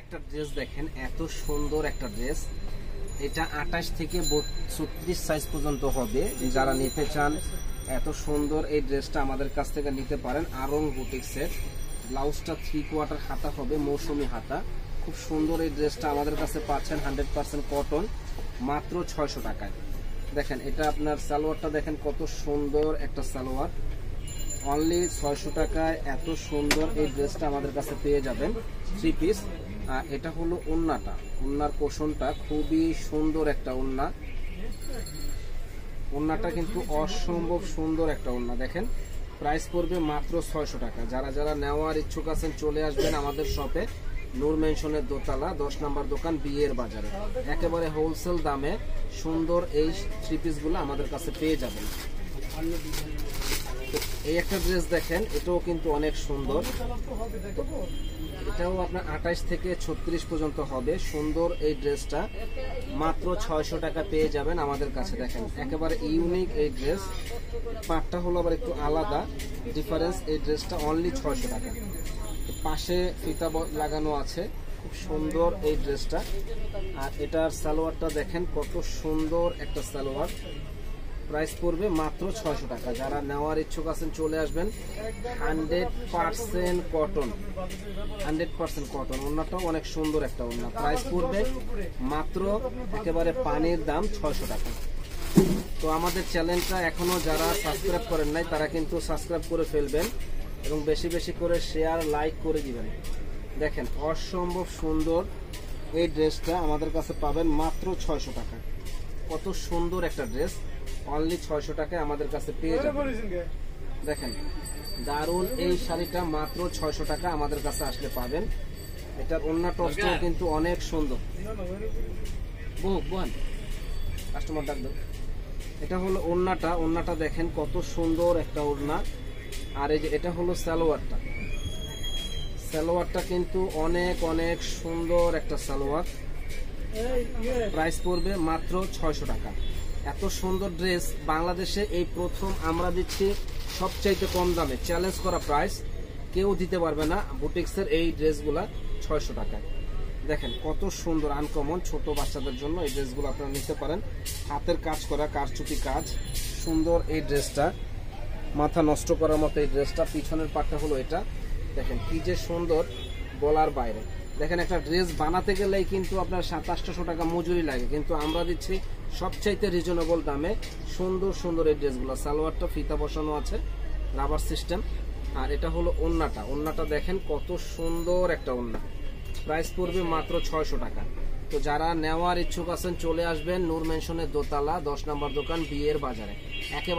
একটা ড্রেস দেখেন, এত সুন্দর একটা ড্রেস। এটা 28 থেকে 36 সাইজ পর্যন্ত হবে। যারা নিতে চান এত সুন্দর এই ড্রেসটা আমাদের কাছ থেকে নিতে পারেন। আরং বুটিক্সের ব্লাউজটা 3/4 হাতা হবে, মৌসুমি হাতা। খুব সুন্দর এই ড্রেসটা আমাদের কাছে পাচ্ছেন 100% কটন, মাত্র 600 টাকায়। দেখেন এটা আপনার সালোয়ারটা দেখেন কত সুন্দর একটা সালোয়ার, অনলি 600 টাকায় এত সুন্দর এই ড্রেসটা আমাদের কাছে পেয়ে যাবেন। 3 পিস। আর এটা হলো ওড়নাটা, ওড়নার পোষণটা খুবই সুন্দর একটা ওড়না। ওড়নাটা কিন্তু অসম্ভব সুন্দর একটা ওড়না। দেখেন প্রাইস পড়বে মাত্র 600 টাকা। যারা যারা নেওয়ার ইচ্ছুক আছেন চলে আসবেন আমাদের শপে, নূর মেনশনের দোতলা 10 নম্বর দোকান, বিয়ের বাজারে। একেবারে হোলসেল দামে সুন্দর এই 3 পিসগুলো আমাদের কাছে পেয়ে যাবেন। এই একটা ড্রেস দেখেন, এটাও কিন্তু অনেক সুন্দর। এটাও আপনার 28 থেকে 36 পর্যন্ত হবে। সুন্দর এই ড্রেসটা মাত্র 600 টাকা পেয়ে যাবেন আমাদের কাছে। দেখেন একেবারে ইউনিক এই ড্রেস, পাটটা হলো আবার একটু আলাদা ডিফারেন্স। এই ড্রেসটা অনলি 600 টাকা। পাশে ফিতা লাগানো আছে, খুব সুন্দর এই ড্রেসটা। আর এটার সালোয়ারটা দেখেন কত সুন্দর একটা সালোয়ার, প্রাইস পড়বে মাত্র 600 টাকা। যারা নেওয়ার ইচ্ছুক আছেন চলে আসবেন। 100% কটন, 100% কটন। ওড়নাটাও অনেক সুন্দর একটা ওড়না, প্রাইস পড়বে মাত্র একেবারে পানির দাম 600 টাকা। তো আমাদের চ্যানেলটা এখনো যারা সাবস্ক্রাইব করেন নাই তারা কিন্তু সাবস্ক্রাইব করে ফেলবেন এবং বেশি বেশি করে শেয়ার লাইক করে দিবেন। দেখেন অসম্ভব সুন্দর এই ড্রেসটা আমাদের কাছে পাবেন মাত্র 600 টাকা। কত সুন্দর একটা ড্রেস, অনলি 600 টাকায় আমাদের কাছে পেয়ে যাবেন। দেখেন দারুন এই শাড়িটা মাত্র 600 টাকা আমাদের কাছে আসলে পাবেন। এটার ওড়না টপটাও কিন্তু অনেক সুন্দর। বোন কাস্টমার ডাক দাও। এটা হলো ওড়নাটা, ওড়নাটা দেখেন কত সুন্দর একটা ওড়না। আর এই যে এটা হলো সালোয়ারটা, সালোয়ারটা কিন্তু অনেক অনেক সুন্দর একটা সালোয়ার। প্রাইস পড়বে মাত্র 600 টাকা। এত সুন্দর ড্রেস বাংলাদেশে এই প্রথম আমরা দিচ্ছি সবচাইতে কম দামে, চ্যালেঞ্জ করা প্রাইস, কেউ দিতে পারবে না। বুটিক্সের এই ড্রেসগুলা 600 টাকায়। দেখেন কত সুন্দর আনকমন, ছোট বাচ্চাদের জন্য এই ড্রেসগুলো আপনারা নিতে পারেন। হাতের কাজ করা, কারচুপি কাজ, সুন্দর এই ড্রেসটা, মাথা নষ্ট করার মতো এই ড্রেসটা। পিছনের পাটটা হলো এটা, দেখেন কি যে সুন্দর বলার বাইরে। দেখেন একটা ড্রেস বানাতে গেলেই কিন্তু আপনার 700-800 টাকা মজুরি লাগে, কিন্তু আমরা দিচ্ছি সবচাইতে রিজনেবল দামে সুন্দর সুন্দর এই ড্রেসগুলো। সালোয়ারটা ফিতা বসানো আছে, রাবার সিস্টেম। আর এটা হলো ওড়নাটা, ওড়নাটা দেখেন কত সুন্দর একটা ওড়না, প্রাইস পড়বে মাত্র 600 টাকা। তো যারা নেওয়ার ইচ্ছুক আছেন চলে আসবেন নূর মেনশনের দোতলা 10 নম্বর দোকান, বিয়ের বাজারে। একেবারে